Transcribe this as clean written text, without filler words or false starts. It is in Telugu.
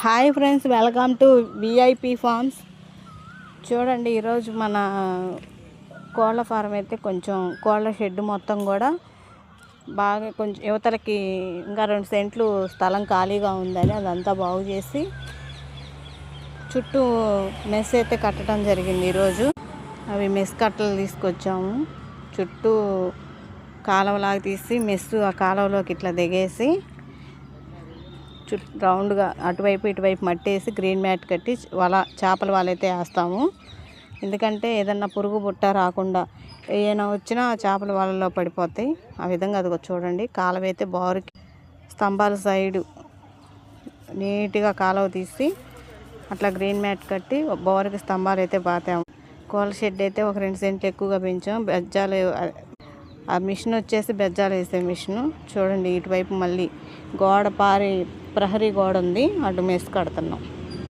Hi friends, welcome to VIP farms. చూడండి, ఈరోజు మన కోళ్ళ ఫారం అయితే కొంచెం కోళ్ళ షెడ్ మొత్తం కూడా బాగా కొంచెం యువతలకి ఇంకా 2 సెంట్లు స్థలం ఖాళీగా ఉందని అదంతా బాగు చేసి చుట్టూ మెస్ అయితే కట్టడం జరిగింది. ఈరోజు అవి మెస్ కట్టలు తీసుకొచ్చాము. చుట్టూ కాలువలాగా తీసి మెస్సు ఆ కాలువలోకి ఇట్లా దిగేసి రౌండ్గా అటువైపు ఇటువైపు మట్టేసి గ్రీన్ మ్యాట్ కట్టి చేపల వాళ్ళైతే వేస్తాము. ఎందుకంటే ఏదన్నా పురుగు బుట్ట రాకుండా ఏమైనా వచ్చినా చేపల వాళ్ళలో పడిపోతాయి. ఆ విధంగా అది చూడండి, కాలువ అయితే బారుకి స్తంభాల సైడు నీట్గా కాలువ తీసి అట్లా గ్రీన్ మ్యాట్ కట్టి బోరుకి స్తంభాలు అయితే పాతాము. కోళ్ళ షెడ్ అయితే ఒక 2 సెంట్లు ఎక్కువగా పెంచాం. బెజ్జాలు ఆ మిషన్ వచ్చేసి బెజ్జాలు వేసే మిషను. చూడండి, ఇటువైపు మళ్ళీ గోడ ప్రహరీ గోడ ఉంది, అటు మెస్ కడుతున్నాం.